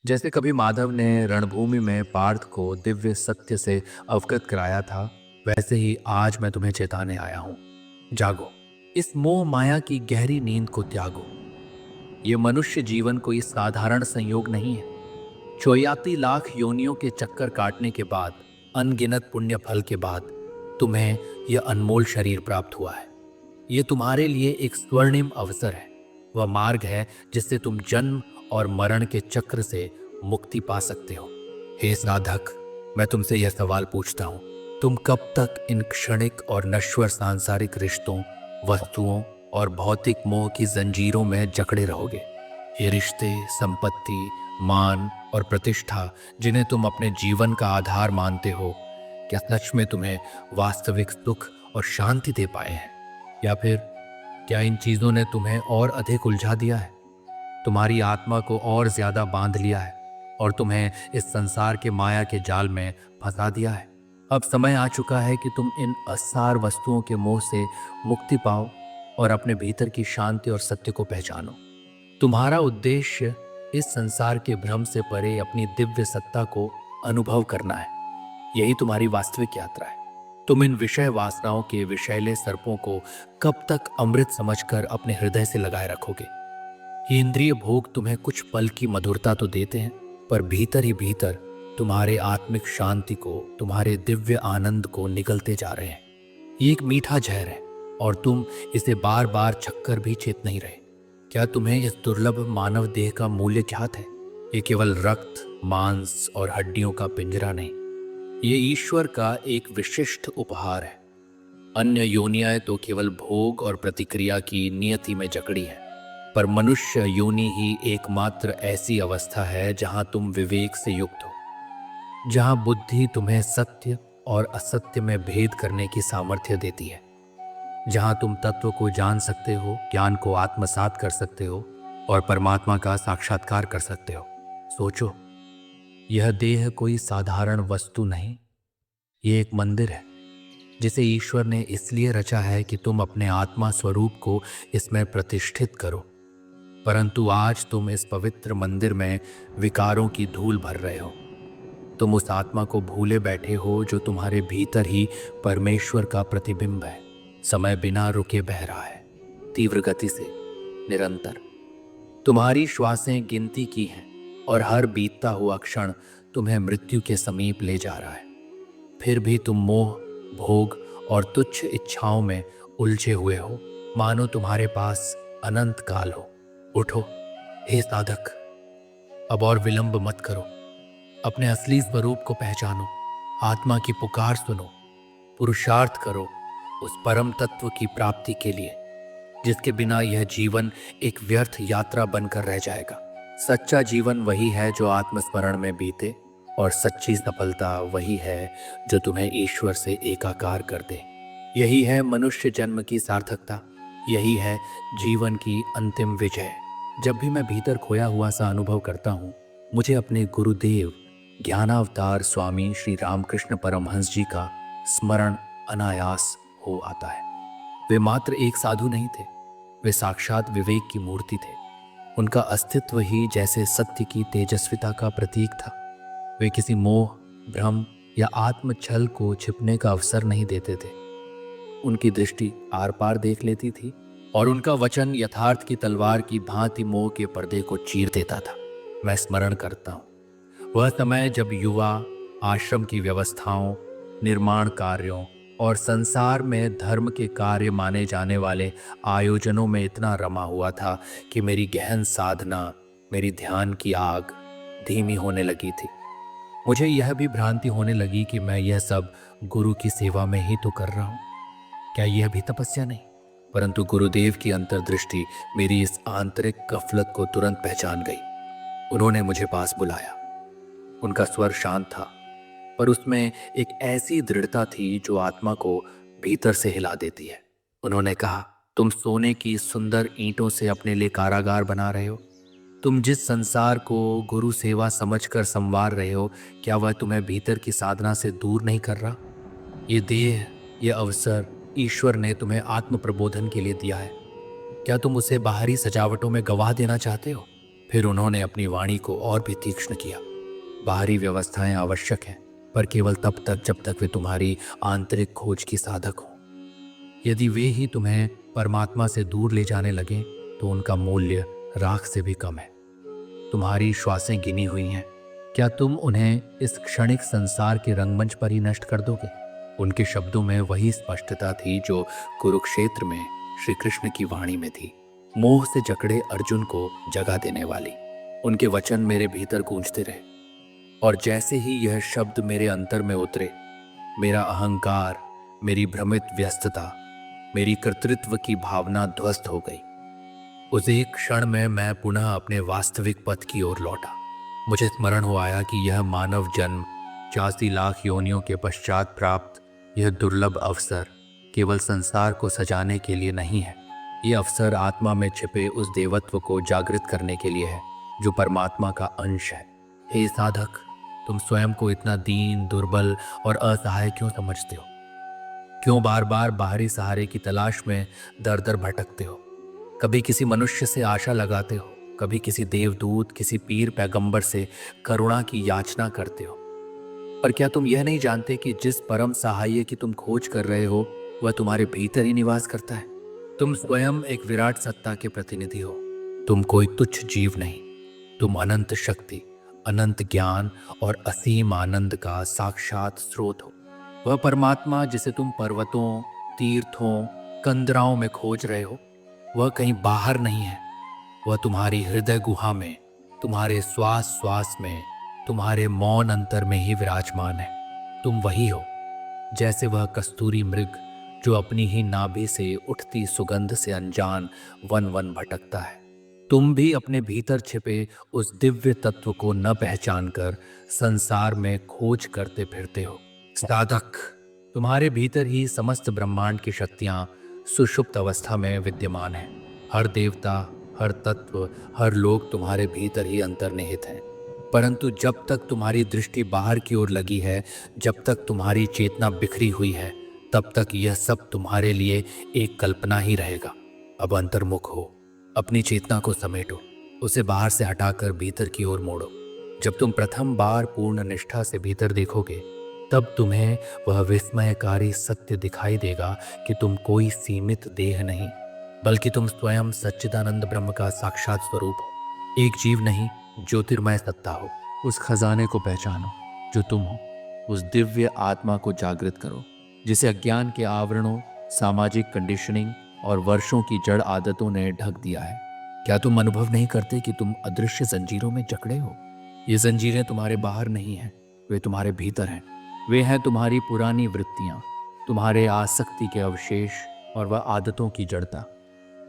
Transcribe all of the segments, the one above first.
जैसे कभी माधव ने रणभूमि में पार्थ को दिव्य सत्य से अवगत कराया था, वैसे ही आज मैं तुम्हें चेताने आया हूं। जागो, इस मोह माया की गहरी नींद को त्यागो। ये मनुष्य जीवन कोई साधारण संयोग नहीं है। 84 लाख योनियों के चक्कर काटने के बाद, अनगिनत पुण्य फल के बाद तुम्हें यह अनमोल शरीर प्राप्त हुआ है। ये तुम्हारे लिए एक स्वर्णिम अवसर है। वह मार्ग है जिससे तुम जन्म और मरण के चक्र से मुक्ति पा सकते हो। हे साधक, मैं तुमसे यह सवाल पूछता हूं, तुम कब तक इन क्षणिक और नश्वर सांसारिक रिश्तों, वस्तुओं और भौतिक मोह की जंजीरों में जकड़े रहोगे? ये रिश्ते, संपत्ति, मान और प्रतिष्ठा जिन्हें तुम अपने जीवन का आधार मानते हो, क्या सच में तुम्हें वास्तविक सुख और शांति दे पाए हैं? या फिर क्या इन चीजों ने तुम्हें और अधिक उलझा दिया है, तुम्हारी आत्मा को और ज्यादा बांध लिया है और तुम्हें इस संसार के माया के जाल में फंसा दिया है? अब समय आ चुका है कि तुम इन असार वस्तुओं के मोह से मुक्ति पाओ और अपने भीतर की शांति और सत्य को पहचानो। तुम्हारा उद्देश्य इस संसार के भ्रम से परे अपनी दिव्य सत्ता को अनुभव करना है। यही तुम्हारी वास्तविक यात्रा है। तुम इन विषय वासनाओं के विषैले सर्पों को कब तक अमृत समझकर अपने हृदय से लगाए रखोगे? ये इंद्रिय भोग तुम्हें कुछ पल की मधुरता तो देते हैं, पर भीतर ही भीतर तुम्हारे आत्मिक शांति को, तुम्हारे दिव्य आनंद को निगलते जा रहे हैं। ये एक मीठा जहर है और तुम इसे बार बार छक्कर भी चेत नहीं रहे। क्या तुम्हें इस दुर्लभ मानव देह का मूल्य ज्ञात है? ये केवल रक्त, मांस और हड्डियों का पिंजरा नहीं, ये ईश्वर का एक विशिष्ट उपहार है। अन्य योनियां तो केवल भोग और प्रतिक्रिया की नियति में जकड़ी है, पर मनुष्य योनि ही एकमात्र ऐसी अवस्था है जहां तुम विवेक से युक्त हो, जहां बुद्धि तुम्हें सत्य और असत्य में भेद करने की सामर्थ्य देती है, जहां तुम तत्व को जान सकते हो, ज्ञान को आत्मसात कर सकते हो और परमात्मा का साक्षात्कार कर सकते हो। सोचो, यह देह कोई साधारण वस्तु नहीं, ये एक मंदिर है जिसे ईश्वर ने इसलिए रचा है कि तुम अपने आत्मा स्वरूप को इसमें प्रतिष्ठित करो। परंतु आज तुम इस पवित्र मंदिर में विकारों की धूल भर रहे हो। तुम उस आत्मा को भूले बैठे हो जो तुम्हारे भीतर ही परमेश्वर का प्रतिबिंब है। समय बिना रुके बह रहा है, तीव्र गति से, निरंतर। तुम्हारी श्वासें गिनती की हैं और हर बीतता हुआ क्षण तुम्हें मृत्यु के समीप ले जा रहा है। फिर भी तुम मोह, भोग और तुच्छ इच्छाओं में उलझे हुए हो, मानो तुम्हारे पास अनंत काल हो। उठो हे साधक, अब और विलंब मत करो। अपने असली स्वरूप को पहचानो, आत्मा की पुकार सुनो, पुरुषार्थ करो उस परम तत्व की प्राप्ति के लिए, जिसके बिना यह जीवन एक व्यर्थ यात्रा बनकर रह जाएगा। सच्चा जीवन वही है जो आत्मस्मरण में बीते, और सच्ची सफलता वही है जो तुम्हें ईश्वर से एकाकार कर दे। यही है मनुष्य जन्म की सार्थकता, यही है जीवन की अंतिम विजय। जब भी मैं भीतर खोया हुआ सा अनुभव करता हूँ, मुझे अपने गुरुदेव ज्ञानावतार स्वामी श्री रामकृष्ण परमहंस जी का स्मरण अनायास हो आता है। वे मात्र एक साधु नहीं थे, वे साक्षात विवेक की मूर्ति थे। उनका अस्तित्व ही जैसे सत्य की तेजस्विता का प्रतीक था। वे किसी मोह, भ्रम या आत्मछल को छिपने का अवसर नहीं देते थे। उनकी दृष्टि आर पार देख लेती थी और उनका वचन यथार्थ की तलवार की भांति मोह के पर्दे को चीर देता था। मैं स्मरण करता हूँ वह समय जब युवा आश्रम की व्यवस्थाओं, निर्माण कार्यों और संसार में धर्म के कार्य माने जाने वाले आयोजनों में इतना रमा हुआ था कि मेरी गहन साधना, मेरी ध्यान की आग धीमी होने लगी थी। मुझे यह भी भ्रांति होने लगी कि मैं यह सब गुरु की सेवा में ही तो कर रहा हूँ। क्या यह भी तपस्या नहीं? परंतु गुरुदेव की अंतर्दृष्टि मेरी इस आंतरिक गफलत को तुरंत पहचान गई। उन्होंने मुझे पास बुलाया। उनका स्वर शांत था, पर उसमें एक ऐसी दृढ़ता थी जो आत्मा को भीतर से हिला देती है। उन्होंने कहा, तुम सोने की सुंदर ईंटों से अपने लिए कारागार बना रहे हो। तुम जिस संसार को गुरु सेवा समझकर संवार रहे हो, क्या वह तुम्हें भीतर की साधना से दूर नहीं कर रहा? ये देह, ये अवसर ईश्वर ने तुम्हें आत्म प्रबोधन के लिए दिया है। क्या तुम उसे बाहरी सजावटों में गवा देना चाहते हो? फिर उन्होंने अपनी वाणी को और भी तीक्ष्ण किया। बाहरी व्यवस्थाएं आवश्यक हैं, पर केवल तब तक जब तक वे तुम्हारी आंतरिक खोज की साधक हों। यदि वे ही तुम्हें परमात्मा से दूर ले जाने लगे तो उनका मूल्य राख से भी कम है। तुम्हारी श्वासें गिनी हुई हैं, क्या तुम उन्हें इस क्षणिक संसार के रंगमंच पर ही नष्ट कर दोगे? उनके शब्दों में वही स्पष्टता थी जो कुरुक्षेत्र में श्री कृष्ण की वाणी में थी, मोह से जकड़े अर्जुन को जगा देने वाली। उनके वचन मेरे भीतर गूंजते रहे, और जैसे ही यह शब्द मेरे अंतर में उतरे, मेरा अहंकार, मेरी भ्रमित व्यस्तता, मेरी कर्तृत्व की भावना ध्वस्त हो गई। उस एक क्षण में मैं पुनः अपने वास्तविक पथ की ओर लौटा। मुझे स्मरण हो आया कि यह मानव जन्म 84 लाख योनियों के पश्चात प्राप्त यह दुर्लभ अवसर केवल संसार को सजाने के लिए नहीं है। यह अवसर आत्मा में छिपे उस देवत्व को जागृत करने के लिए है जो परमात्मा का अंश है। हे साधक, तुम स्वयं को इतना दीन, दुर्बल और असहाय क्यों समझते हो? क्यों बार बार बाहरी सहारे की तलाश में दर दर भटकते हो? कभी किसी मनुष्य से आशा लगाते हो, कभी किसी देवदूत, किसी पीर पैगंबर से करुणा की याचना करते हो। पर क्या तुम यह नहीं जानते कि जिस परम सहाय की तुम खोज कर रहे हो वह तुम्हारे भीतर ही निवास करता है? तुम स्वयं एक विराट सत्ता के प्रतिनिधि हो। तुम कोई तुच्छ जीव नहीं, तुम अनंत शक्ति, अनंत ज्ञान और असीम आनंद का साक्षात स्रोत हो। वह परमात्मा जिसे तुम पर्वतों, तीर्थों, कंदराओं में खोज रहे हो, वह कहीं बाहर नहीं है। वह तुम्हारी हृदय गुहा में, तुम्हारे श्वास श्वास में, तुम्हारे मौन अंतर में ही विराजमान है। तुम वही हो, जैसे वह कस्तूरी मृग जो अपनी ही नाभि से उठती सुगंध से अनजान वन वन भटकता है। तुम भी अपने भीतर छिपे उस दिव्य तत्व को न पहचान कर संसार में खोज करते फिरते हो। साधक, तुम्हारे भीतर ही समस्त ब्रह्मांड की शक्तियां सुषुप्त अवस्था में विद्यमान है। हर देवता, हर तत्व, हर लोक तुम्हारे भीतर ही अंतर्निहित है। परंतु जब तक तुम्हारी दृष्टि बाहर की ओर लगी है, जब तक तुम्हारी चेतना बिखरी हुई है, तब तक यह सब तुम्हारे लिए एक कल्पना ही रहेगा। अब अंतर्मुख हो, अपनी चेतना को समेटो, उसे बाहर से हटाकर भीतर की ओर मोड़ो। जब तुम प्रथम बार पूर्ण निष्ठा से भीतर देखोगे, तब तुम्हें वह विस्मयकारी सत्य दिखाई देगा कि तुम कोई सीमित देह नहीं, बल्कि तुम स्वयं सच्चिदानंद ब्रह्म का साक्षात स्वरूप हो। एक जीव नहीं, ज्योतिर्मय सत्ता हो। उस खजाने को पहचानो जो तुम हो। उस दिव्य आत्मा को जागृत करो जिसे अज्ञान के आवरणों, सामाजिक कंडीशनिंग और वर्षों की जड़ आदतों ने ढक दिया है। क्या तुम अनुभव नहीं करते कि तुम अदृश्य जंजीरों में जकड़े हो? ये जंजीरें तुम्हारे बाहर नहीं हैं, वे तुम्हारे भीतर हैं। वे हैं तुम्हारी पुरानी वृत्तियां, तुम्हारे आसक्ति के अवशेष और वह आदतों की जड़ता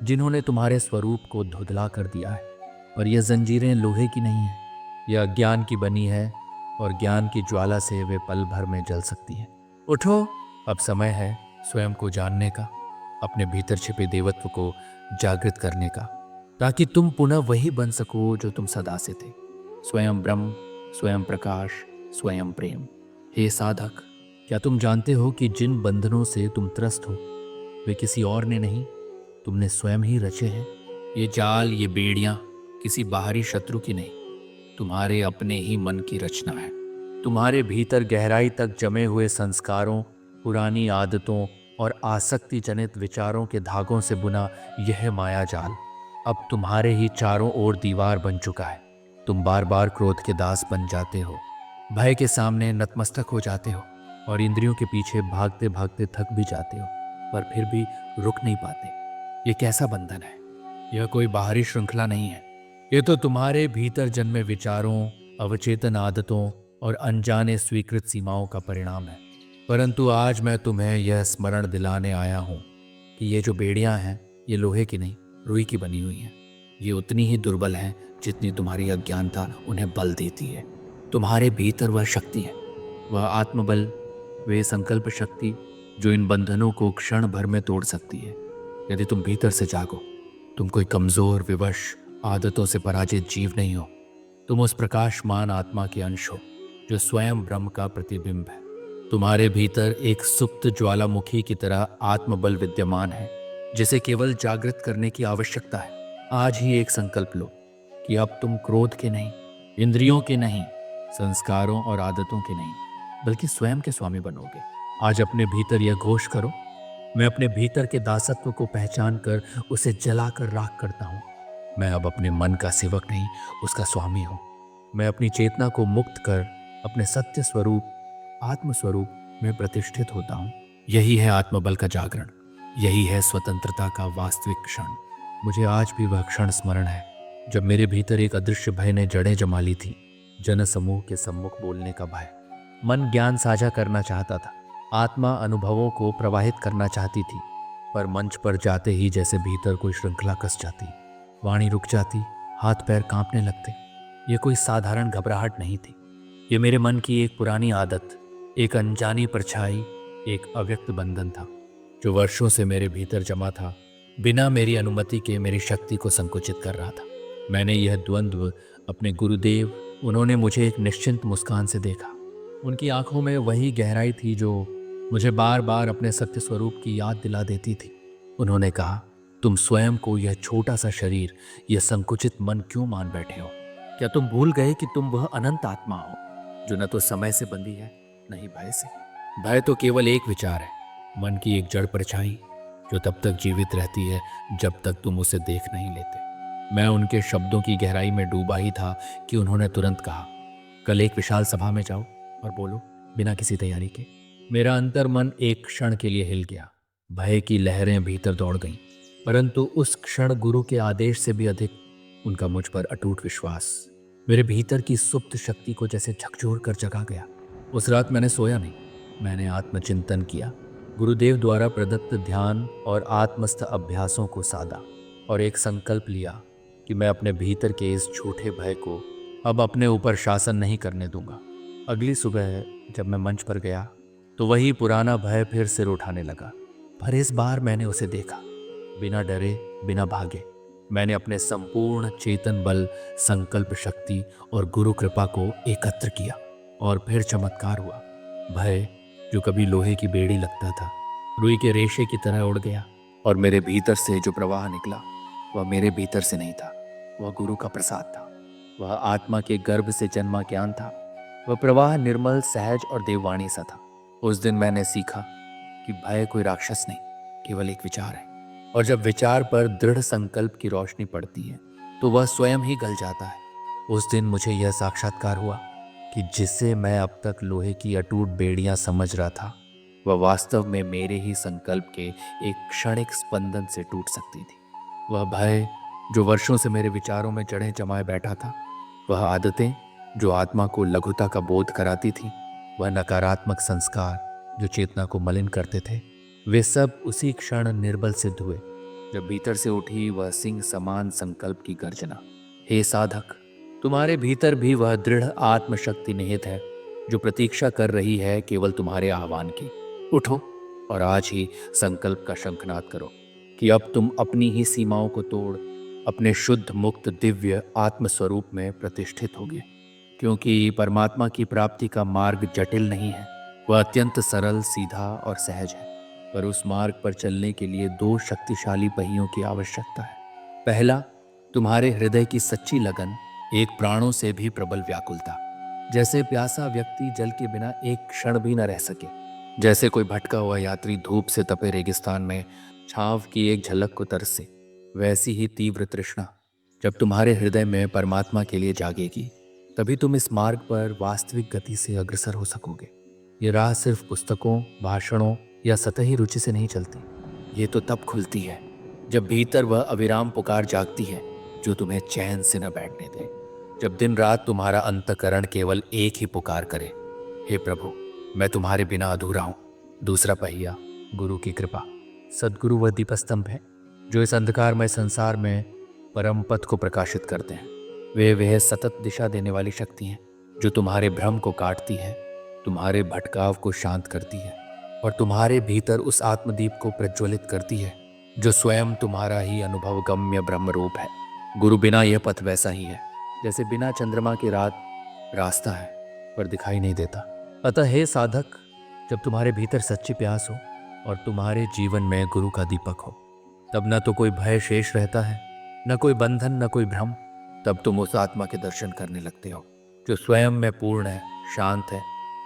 जिन्होंने तुम्हारे स्वरूप को धुंधला कर दिया है। और यह जंजीरें लोहे की नहीं है, यह अज्ञान की बनी है, और ज्ञान की ज्वाला से वे पल भर में जल सकती हैं। उठो, अब समय है स्वयं को जानने का, अपने भीतर छिपे देवत्व को जागृत करने का, ताकि तुम पुनः वही बन सको जो तुम सदा से थे। स्वयं ब्रह्म, स्वयं प्रकाश, स्वयं प्रेम। हे साधक, क्या तुम जानते हो कि जिन बंधनों से तुम त्रस्त हो वे किसी और ने नहीं, तुमने स्वयं ही रचे हैं। ये जाल, ये बेड़ियां किसी बाहरी शत्रु की नहीं, तुम्हारे अपने ही मन की रचना है। तुम्हारे भीतर गहराई तक जमे हुए संस्कारों, पुरानी आदतों और आसक्ति जनित विचारों के धागों से बुना यह माया जाल अब तुम्हारे ही चारों ओर दीवार बन चुका है। तुम बार बार क्रोध के दास बन जाते हो, भय के सामने नतमस्तक हो जाते हो और इंद्रियों के पीछे भागते भागते थक भी जाते हो, पर फिर भी रुक नहीं पाते। ये कैसा बंधन है? यह कोई बाहरी श्रृंखला नहीं है, ये तो तुम्हारे भीतर जन्मे विचारों, अवचेतन आदतों और अनजाने स्वीकृत सीमाओं का परिणाम है। परंतु आज मैं तुम्हें यह स्मरण दिलाने आया हूं कि ये जो बेड़ियां हैं, ये लोहे की नहीं, रुई की बनी हुई हैं। ये उतनी ही दुर्बल हैं जितनी तुम्हारी अज्ञानता उन्हें बल देती है। तुम्हारे भीतर वह शक्ति है, वह आत्मबल, वे संकल्प शक्ति जो इन बंधनों को क्षण भर में तोड़ सकती है। यदि तुम भीतर से जागो, तुम कोई कमजोर, विवश, आदतों से पराजित जीव नहीं हो। तुम उस प्रकाशमान आत्मा के अंश हो जो स्वयं ब्रह्म का प्रतिबिंब है। तुम्हारे भीतर एक सुप्त ज्वालामुखी की तरह आत्मबल विद्यमान है जिसे केवल जागृत करने की आवश्यकता है। आज ही एक संकल्प लो कि अब तुम क्रोध के नहीं, इंद्रियों के नहीं, संस्कारों और आदतों के नहीं, बल्कि स्वयं के स्वामी बनोगे। आज अपने भीतर यह घोष करो, मैं अपने भीतर के दासत्व को पहचान कर उसे जलाकर राख करता हूँ। मैं अब अपने मन का सेवक नहीं, उसका स्वामी हूँ। मैं अपनी चेतना को मुक्त कर अपने सत्य स्वरूप, आत्म स्वरूप में प्रतिष्ठित होता हूँ। यही है आत्मबल का जागरण, यही है स्वतंत्रता का वास्तविक क्षण। मुझे आज भी वह क्षण स्मरण है जब मेरे भीतर एक अदृश्य भय ने जड़ें जमा ली थी। जन समूह के सम्मुख बोलने का भय। मन ज्ञान साझा करना चाहता था, आत्मा अनुभवों को प्रवाहित करना चाहती थी, पर मंच पर जाते ही जैसे भीतर कोई श्रृंखला कस जाती, वाणी रुक जाती, हाथ पैर कांपने लगते। ये कोई साधारण घबराहट नहीं थी, ये मेरे मन की एक पुरानी आदत, एक अनजानी परछाई, एक अव्यक्त बंधन था जो वर्षों से मेरे भीतर जमा था, बिना मेरी अनुमति के मेरी शक्ति को संकुचित कर रहा था। मैंने यह द्वंद्व अपने गुरुदेव, उन्होंने मुझे एक निश्चिंत मुस्कान से देखा। उनकी आंखों में वही गहराई थी जो मुझे बार बार अपने सत्य स्वरूप की याद दिला देती थी। उन्होंने कहा, तुम स्वयं को यह छोटा सा शरीर, यह संकुचित मन क्यों मान बैठे हो? क्या तुम भूल गए कि तुम वह अनंत आत्मा हो जो न तो समय से बंधी है, न ही भय से? भय तो केवल एक विचार है, मन की एक जड़ परछाई जो तब तक जीवित रहती है जब तक तुम उसे देख नहीं लेते। मैं उनके शब्दों की गहराई में डूबा ही था कि उन्होंने तुरंत कहा, कल एक विशाल सभा में जाओ और बोलो, बिना किसी तैयारी के। मेरा अंतर्मन एक क्षण के लिए हिल गया, भय की लहरें भीतर दौड़ गईं, परंतु उस क्षण गुरु के आदेश से भी अधिक उनका मुझ पर अटूट विश्वास मेरे भीतर की सुप्त शक्ति को जैसे झकझोर कर जगा गया। उस रात मैंने सोया नहीं, मैंने आत्मचिंतन किया, गुरुदेव द्वारा प्रदत्त ध्यान और आत्मस्थ अभ्यासों को साधा और एक संकल्प लिया कि मैं अपने भीतर के इस झूठे भय को अब अपने ऊपर शासन नहीं करने दूंगा। अगली सुबह जब मैं मंच पर गया तो वही पुराना भय फिर सिर उठाने लगा, पर इस बार मैंने उसे देखा, बिना डरे, बिना भागे। मैंने अपने संपूर्ण चेतन बल, संकल्प शक्ति और गुरु कृपा को एकत्र किया और फिर चमत्कार हुआ। भय जो कभी लोहे की बेड़ी लगता था, रुई के रेशे की तरह उड़ गया और मेरे भीतर से जो प्रवाह निकला वह मेरे भीतर से नहीं था, वह गुरु का प्रसाद था। वह आत्मा के गर्भ से जन्मा ज्ञान था। वह प्रवाह निर्मल, सहज और देववाणी सा था। उस दिन मैंने सीखा कि भय कोई राक्षस नहीं, केवल एक विचार है, और जब विचार पर दृढ़ संकल्प की रोशनी पड़ती है तो वह स्वयं ही गल जाता है। उस दिन मुझे यह साक्षात्कार हुआ कि जिसे मैं अब तक लोहे की अटूट बेड़ियां समझ रहा था, वह वास्तव में मेरे ही संकल्प के एक क्षणिक स्पंदन से टूट सकती थी। वह भय जो वर्षों से मेरे विचारों में जड़ें जमाए बैठा था, वह आदतें जो आत्मा को लघुता का बोध कराती थी, वह नकारात्मक संस्कार जो चेतना को मलिन करते थे, वे सब उसी क्षण निर्बल सिद्ध हुए जब भीतर से उठी वह सिंह समान संकल्प की गर्जना। हे साधक, तुम्हारे भीतर भी वह दृढ़ आत्मशक्ति निहित है जो प्रतीक्षा कर रही है केवल तुम्हारे आह्वान की। उठो और आज ही संकल्प का शंखनाद करो कि अब तुम अपनी ही सीमाओं को तोड़ अपने शुद्ध, मुक्त, दिव्य आत्म स्वरूप में प्रतिष्ठित होगे। क्योंकि परमात्मा की प्राप्ति का मार्ग जटिल नहीं है, वह अत्यंत सरल, सीधा और सहज है। पर उस मार्ग पर चलने के लिए दो शक्तिशाली पहियों की आवश्यकता है। पहला, तुम्हारे हृदय की सच्ची लगन, एक प्राणों से भी प्रबल व्याकुलता। जैसे प्यासा व्यक्ति जल के बिना एक क्षण भी न रह सके, जैसे कोई भटका हुआ यात्री धूप से तपे रेगिस्तान में छांव की एक झलक को तरसे, वैसी ही तीव्र तृष्णा जब तुम्हारे हृदय में परमात्मा के लिए जागेगी, तभी तुम इस मार्ग पर वास्तविक गति से अग्रसर हो सकोगे। ये राह सिर्फ पुस्तकों, भाषणों या सतही रुचि से नहीं चलती। ये तो तब खुलती है जब भीतर वह अविराम पुकार जागती है जो तुम्हें चैन से न बैठने दे। जब दिन रात तुम्हारा अंतःकरण केवल एक ही पुकार करे, हे प्रभु, मैं तुम्हारे बिना अधूरा हूँ। दूसरा पहिया, गुरु की कृपा। सद्गुरु वह दीपस्तंभ है जो इस अंधकारमय संसार में परम पथ को प्रकाशित करते हैं। वे वह सतत दिशा देने वाली शक्ति हैं जो तुम्हारे भ्रम को काटती है, तुम्हारे भटकाव को शांत करती है और तुम्हारे भीतर उस आत्मदीप को प्रज्वलित करती है जो स्वयं तुम्हारा ही अनुभव गम्य ब्रह्म रूप है। गुरु बिना यह पथ वैसा ही है जैसे बिना चंद्रमा की रात रास्ता है पर दिखाई नहीं देता। अतः हे साधक, जब तुम्हारे भीतर सच्ची प्यास हो और तुम्हारे जीवन में गुरु का दीपक हो, तब न तो कोई भय शेष रहता है, न कोई बंधन, न कोई भ्रम। तब तुम उस आत्मा के दर्शन करने लगते हो जो स्वयं में पूर्ण है, शांत है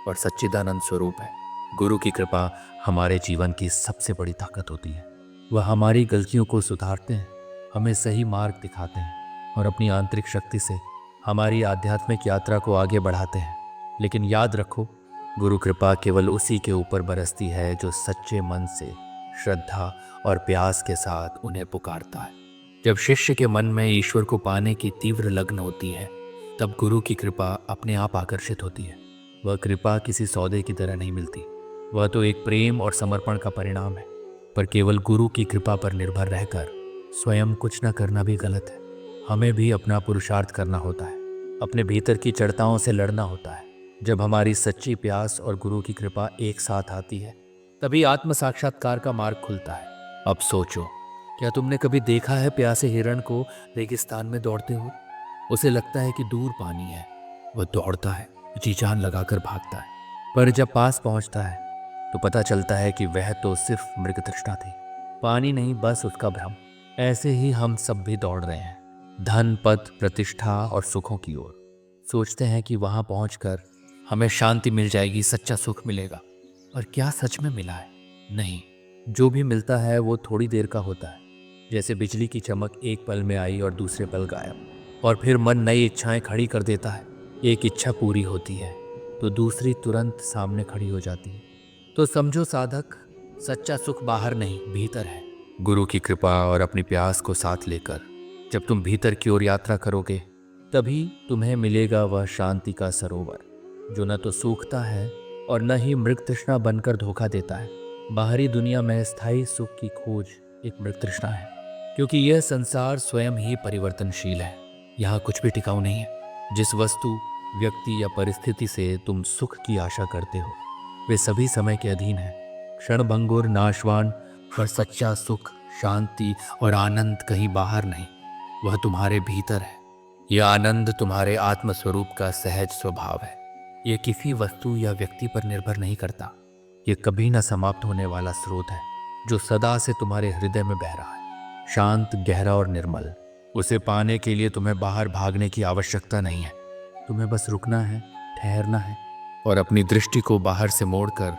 और सच्चिदानंद स्वरूप है। गुरु की कृपा हमारे जीवन की सबसे बड़ी ताकत होती है। वह हमारी गलतियों को सुधारते हैं, हमें सही मार्ग दिखाते हैं और अपनी आंतरिक शक्ति से हमारी आध्यात्मिक यात्रा को आगे बढ़ाते हैं। लेकिन याद रखो, गुरु कृपा केवल उसी के ऊपर बरसती है जो सच्चे मन से, श्रद्धा और प्यास के साथ उन्हें पुकारता है। जब शिष्य के मन में ईश्वर को पाने की तीव्र लगन होती है, तब गुरु की कृपा अपने आप आकर्षित होती है। वह कृपा किसी सौदे की तरह नहीं मिलती, वह तो एक प्रेम और समर्पण का परिणाम है। पर केवल गुरु की कृपा पर निर्भर रहकर स्वयं कुछ न करना भी गलत है। हमें भी अपना पुरुषार्थ करना होता है, अपने भीतर की चढ़ताओं से लड़ना होता है। जब हमारी सच्ची प्यास और गुरु की कृपा एक साथ आती है, तभी आत्म साक्षात्कार का मार्ग खुलता है। अब सोचो, क्या तुमने कभी देखा है प्यासे हिरण को रेगिस्तान में दौड़ते हुए? उसे लगता है कि दूर पानी है, वह दौड़ता है, जी जान लगाकर भागता है, पर जब पास पहुंचता है तो पता चलता है कि वह तो सिर्फ मृग तृष्णा थी, पानी नहीं, बस उसका भ्रम। ऐसे ही हम सब भी दौड़ रहे हैं, धन, पद, प्रतिष्ठा और सुखों की ओर। सोचते हैं कि वहां पहुंचकर हमें शांति मिल जाएगी, सच्चा सुख मिलेगा। और क्या सच में मिला है? नहीं, जो भी मिलता है वो थोड़ी देर का होता है। जैसे बिजली की चमक एक पल में आई और दूसरे पल गायब, और फिर मन नई इच्छाएं खड़ी कर देता है। एक इच्छा पूरी होती है तो दूसरी तुरंत सामने खड़ी हो जाती है। तो समझो साधक, सच्चा सुख बाहर नहीं, भीतर है। गुरु की कृपा और अपनी प्यास को साथ लेकर जब तुम भीतर की ओर यात्रा करोगे, तभी तुम्हें मिलेगा वह शांति का सरोवर जो न तो सूखता है और न ही मृग तृष्णा बनकर धोखा देता है। बाहरी दुनिया में स्थायी सुख की खोज एक मृग तृष्णा है, क्योंकि यह संसार स्वयं ही परिवर्तनशील है। यहाँ कुछ भी टिकाऊ नहीं है। जिस वस्तु, व्यक्ति या परिस्थिति से तुम सुख की आशा करते हो, वे सभी समय के अधीन हैं, क्षणभंगुर, नाशवान। पर सच्चा सुख, शांति और आनंद कहीं बाहर नहीं, वह तुम्हारे भीतर है। यह आनंद तुम्हारे आत्मस्वरूप का सहज स्वभाव है। यह किसी वस्तु या व्यक्ति पर निर्भर नहीं करता। यह कभी न समाप्त होने वाला स्रोत है जो सदा से तुम्हारे हृदय में बह रहा है, शांत, गहरा और निर्मल। उसे पाने के लिए तुम्हें बाहर भागने की आवश्यकता नहीं है। तुम्हें बस रुकना है, ठहरना है और अपनी दृष्टि को बाहर से मोड़कर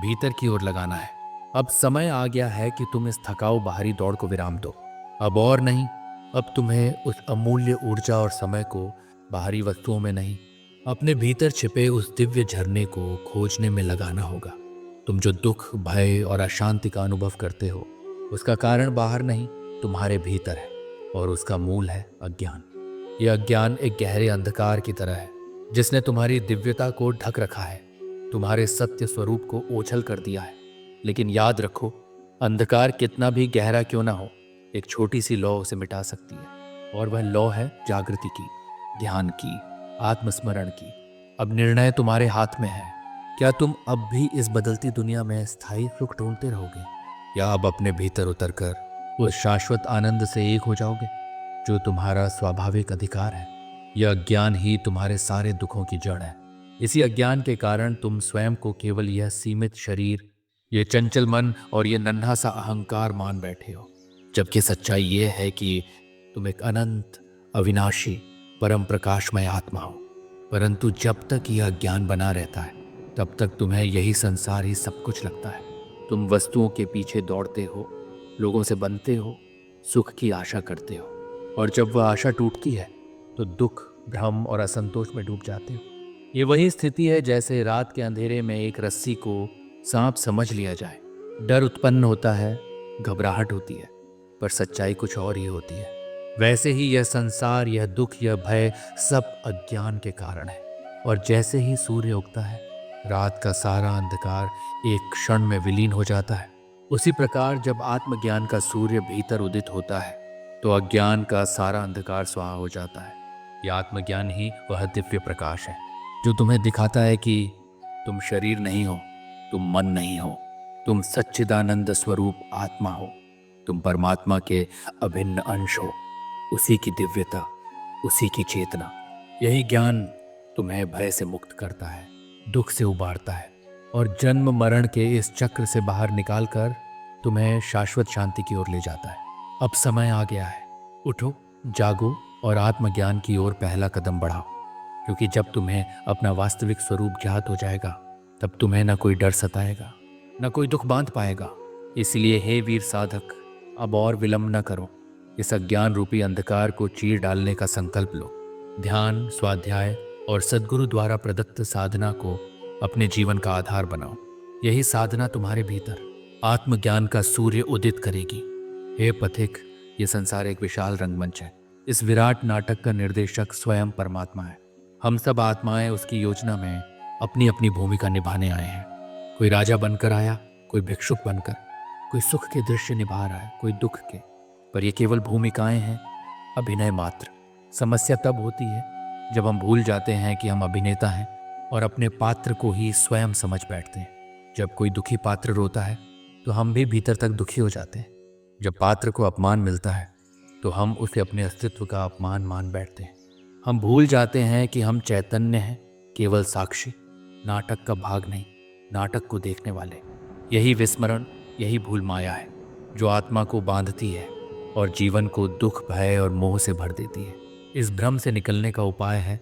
भीतर की ओर लगाना है। अब समय आ गया है कि तुम इस थकाऊ बाहरी दौड़ को विराम दो। अब और नहीं, अब तुम्हें उस अमूल्य ऊर्जा और समय को बाहरी वस्तुओं में नहीं, अपने भीतर छिपे उस दिव्य झरने को खोजने में लगाना होगा। तुम जो दुख, भय और अशांति का अनुभव करते हो, उसका कारण बाहर नहीं, तुम्हारे भीतर है, और उसका मूल है अज्ञान। यह अज्ञान एक गहरे अंधकार की तरह है जिसने तुम्हारी दिव्यता को ढक रखा है, तुम्हारे सत्य स्वरूप को ओझल कर दिया है। लेकिन याद रखो, अंधकार कितना भी गहरा क्यों ना हो, एक छोटी सी लौ उसे मिटा सकती है, और वह लौ है जागृति की, ध्यान की, आत्मस्मरण की। अब निर्णय तुम्हारे हाथ में है। क्या तुम अब भी इस बदलती दुनिया में स्थायी सुख ढूंढते रहोगे, या अब अपने भीतर उतरकर उस शाश्वत आनंद से एक हो जाओगे जो तुम्हारा स्वाभाविक अधिकार है? यह अज्ञान ही तुम्हारे सारे दुखों की जड़ है। इसी अज्ञान के कारण तुम स्वयं को केवल यह सीमित शरीर, ये चंचल मन और ये नन्हा सा अहंकार मान बैठे हो, जबकि सच्चाई ये है कि तुम एक अनंत, अविनाशी, परम प्रकाशमय आत्मा हो। परंतु जब तक यह अज्ञान बना रहता है, तब तक तुम्हें यही संसार ही सब कुछ लगता है। तुम वस्तुओं के पीछे दौड़ते हो, लोगों से बनते हो, सुख की आशा करते हो, और जब वह आशा टूटती है तो दुख, भ्रम और असंतोष में डूब जाते हो। ये वही स्थिति है जैसे रात के अंधेरे में एक रस्सी को सांप समझ लिया जाए। डर उत्पन्न होता है, घबराहट होती है, पर सच्चाई कुछ और ही होती है। वैसे ही यह संसार, यह दुख, यह भय सब अज्ञान के कारण है। और जैसे ही सूर्य उगता है, रात का सारा अंधकार एक क्षण में विलीन हो जाता है। उसी प्रकार जब आत्मज्ञान का सूर्य भीतर उदित होता है, तो अज्ञान का सारा अंधकार स्वाहा हो जाता है। यह आत्मज्ञान ही वह दिव्य प्रकाश है जो तुम्हें दिखाता है कि तुम शरीर नहीं हो, तुम मन नहीं हो, तुम सच्चिदानंद स्वरूप आत्मा हो, तुम परमात्मा के अभिन्न अंश हो, उसी की दिव्यता, उसी की चेतना। यही ज्ञान तुम्हें भय से मुक्त करता है, दुख से उबारता है, और जन्म मरण के इस चक्र से बाहर निकालकर तुम्हें शाश्वत शांति की ओर ले जाता है। अब समय आ गया है, उठो, जागो और आत्मज्ञान की ओर पहला कदम बढ़ाओ। क्योंकि जब तुम्हें अपना वास्तविक स्वरूप ज्ञात हो जाएगा, तब तुम्हें न कोई डर सताएगा, न कोई दुख बांध पाएगा। इसलिए हे वीर साधक, अब और विलंब न करो। इस अज्ञान रूपी अंधकार को चीर डालने का संकल्प लो। ध्यान, स्वाध्याय और सद्गुरु द्वारा प्रदत्त साधना को अपने जीवन का आधार बनाओ। यही साधना तुम्हारे भीतर आत्मज्ञान का सूर्य उदित करेगी। हे पथिक, ये संसार एक विशाल रंगमंच है। इस विराट नाटक का निर्देशक स्वयं परमात्मा है। हम सब आत्माएं उसकी योजना में अपनी अपनी भूमिका निभाने आए हैं। कोई राजा बनकर आया, कोई भिक्षुक बनकर, कोई सुख के दृश्य निभा रहा है, कोई दुख के। पर ये केवल भूमिकाएं हैं, अभिनय मात्र। समस्या तब होती है जब हम भूल जाते हैं कि हम अभिनेता हैं और अपने पात्र को ही स्वयं समझ बैठते हैं। जब कोई दुखी पात्र रोता है तो हम भी भीतर तक दुखी हो जाते हैं। जब पात्र को अपमान मिलता है तो हम उसे अपने अस्तित्व का अपमान मान बैठते हैं। हम भूल जाते हैं कि हम चैतन्य हैं, केवल साक्षी, नाटक का भाग नहीं, नाटक को देखने वाले। यही विस्मरण, यही भूल माया है जो आत्मा को बांधती है और जीवन को दुख, भय और मोह से भर देती है। इस भ्रम से निकलने का उपाय है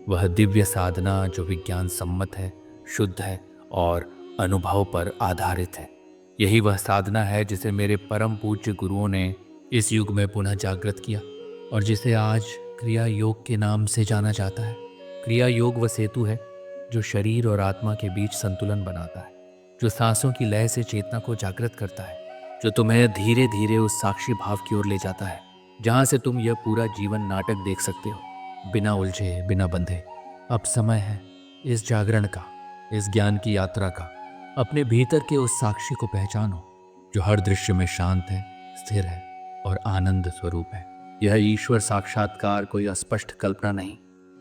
वह दिव्य साधना जो विज्ञान सम्मत है, शुद्ध है और अनुभव पर आधारित है। यही वह साधना है जिसे मेरे परम पूज्य गुरुओं ने इस युग में पुनः जागृत किया और जिसे आज क्रिया योग के नाम से जाना जाता है। क्रिया योग वह सेतु है जो शरीर और आत्मा के बीच संतुलन बनाता है, जो सांसों की लय से चेतना को जागृत करता है, जो तुम्हें धीरे धीरे उस साक्षी भाव की ओर ले जाता है जहां से तुम यह पूरा जीवन नाटक देख सकते हो, बिना उलझे, बिना बंधे। अब समय है इस जागरण का, इस ज्ञान की यात्रा का। अपने भीतर के उस साक्षी को पहचानो जो हर दृश्य में शांत है, स्थिर है और आनंद स्वरूप है। यह ईश्वर साक्षात्कार कोई अस्पष्ट कल्पना नहीं,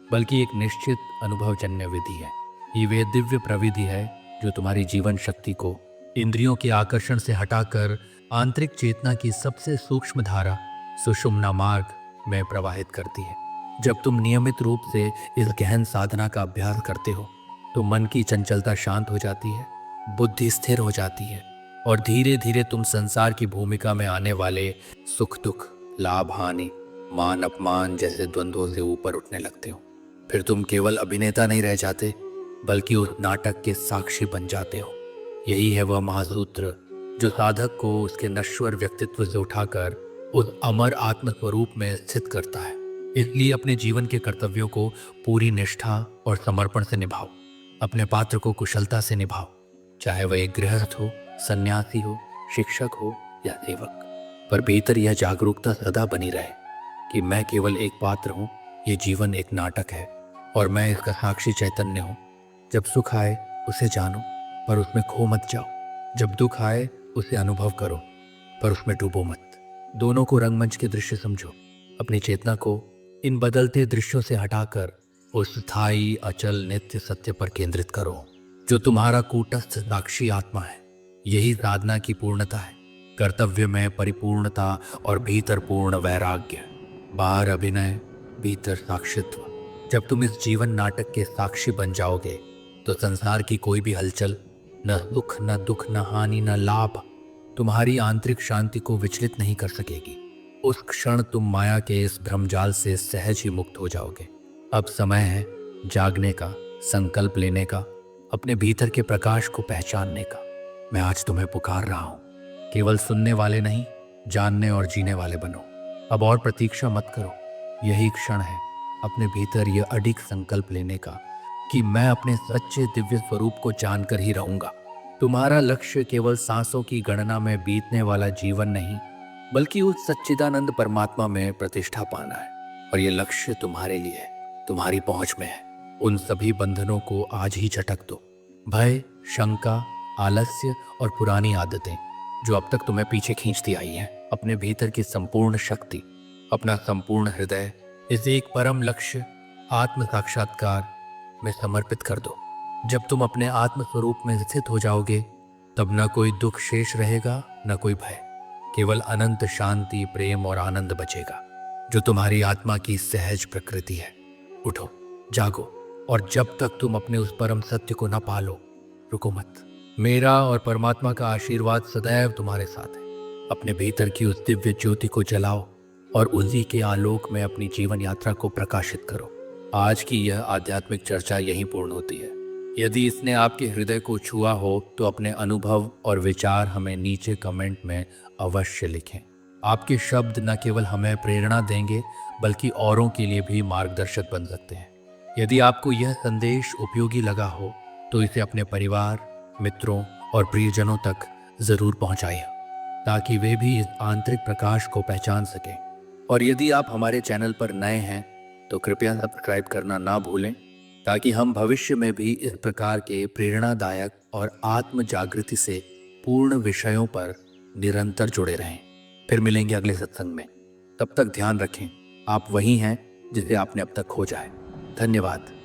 बल्कि एक निश्चित अनुभवजन्य विधि है। ये वे दिव्य प्रविधि है जो तुम्हारी जीवन शक्ति को इंद्रियों के आकर्षण से हटाकर आंतरिक चेतना की सबसे सूक्ष्म धारा सुषुम्ना मार्ग में प्रवाहित करती है। जब तुम नियमित रूप से इस गहन साधना का अभ्यास करते हो तो मन की चंचलता शांत हो जाती है, बुद्धि स्थिर हो जाती है और धीरे धीरे तुम संसार की भूमिका में आने वाले सुख दुख, लाभ हानि, मान अपमान जैसे द्वंद्वों से ऊपर उठने लगते हो। फिर तुम केवल अभिनेता नहीं रह जाते, बल्कि उस नाटक के साक्षी बन जाते हो। यही है वह महासूत्र जो साधक को उसके नश्वर व्यक्तित्व से उठाकर उस अमर आत्म स्वरूप में स्थित करता है। इसलिए अपने जीवन के कर्तव्यों को पूरी निष्ठा और समर्पण से निभाओ। अपने पात्र को कुशलता से निभाओ, चाहे वह एक गृहस्थ हो, सन्यासी हो, शिक्षक हो या सेवक। पर भीतर यह जागरूकता सदा बनी रहे कि मैं केवल एक पात्र हूँ, ये जीवन एक नाटक है और मैं इसका साक्षी चैतन्य हूँ। जब सुख आए उसे जानो, पर उसमें खो मत जाओ। जब दुख आए उसे अनुभव करो, पर उसमें डूबो मत। दोनों को रंगमंच के दृश्य समझो। अपनी चेतना को इन बदलते दृश्यों से हटाकर उस स्थायी, अचल, नित्य सत्य पर केंद्रित करो जो तुम्हारा कूटस्थ साक्षी आत्मा है। यही साधना की पूर्णता है। कर्तव्य में परिपूर्णता और भीतर पूर्ण वैराग्य। बाहर अभिनय, भीतर साक्षित्व। जब तुम इस जीवन नाटक के साक्षी बन जाओगे तो संसार की कोई भी हलचल, न सुख न दुख, न हानि न लाभ, तुम्हारी आंतरिक शांति को विचलित नहीं कर सकेगी। उस क्षण तुम माया के इस भ्रमजाल से सहज ही मुक्त हो जाओगे। अब समय है जागने का, संकल्प लेने का, अपने भीतर के प्रकाश को पहचानने का। मैं आज तुम्हें पुकार रहा हूं। केवल सुनने वाले नहीं, जानने और जीने वाले बनो। अब और प्रतीक्षा मत करो। यही क्षण है अपने भीतर यह अडिग संकल्प लेने का कि मैं अपने सच्चे दिव्य स्वरूप को जानकर ही रहूंगा। तुम्हारा लक्ष्य केवल सांसों की गणना में बीतने वाला जीवन नहीं, बल्कि उस सच्चिदानंद परमात्मा में प्रतिष्ठा पाना है। और यह लक्ष्य तुम्हारे लिए है, तुम्हारी पहुंच में है। उन सभी बंधनों को आज ही झटक दो। भय, शंका, आलस्य और पुरानी आदतें जो अब तक तुम्हें पीछे खींचती आई हैं, अपने भीतर की संपूर्ण शक्ति, अपना संपूर्ण हृदय इस एक परम लक्ष्य आत्म साक्षात्कार में समर्पित कर दो। जब तुम अपने आत्म स्वरूप में स्थित हो जाओगे तब न कोई दुख शेष रहेगा, न कोई भय। केवल अनंत शांति, प्रेम और आनंद बचेगा जो तुम्हारी आत्मा की सहज प्रकृति है। उठो, जागो और जब तक तुम अपने उस परम सत्य को न पालो, रुको मत। मेरा और परमात्मा का आशीर्वाद सदैव तुम्हारे साथ है। अपने भीतर की उस दिव्य ज्योति को जलाओ और उसी के आलोक में अपनी जीवन यात्रा को प्रकाशित करो। आज की यह आध्यात्मिक चर्चा यहीं पूर्ण होती है। यदि इसने आपके हृदय को छुआ हो तो अपने अनुभव और विचार हमें नीचे कमेंट में अवश्य लिखें। आपके शब्द न केवल हमें प्रेरणा देंगे बल्कि औरों के लिए भी मार्गदर्शक बन सकते हैं। यदि आपको यह संदेश उपयोगी लगा हो तो इसे अपने परिवार, मित्रों और प्रियजनों तक जरूर पहुंचाइए ताकि वे भी इस आंतरिक प्रकाश को पहचान सकें। और यदि आप हमारे चैनल पर नए हैं तो कृपया सब्सक्राइब करना ना भूलें ताकि हम भविष्य में भी इस प्रकार के प्रेरणादायक और आत्म जागृति से पूर्ण विषयों पर निरंतर जुड़े रहें। फिर मिलेंगे अगले सत्संग में। तब तक ध्यान रखें, आप वही हैं जिसे आपने अब तक खोजा है। धन्यवाद।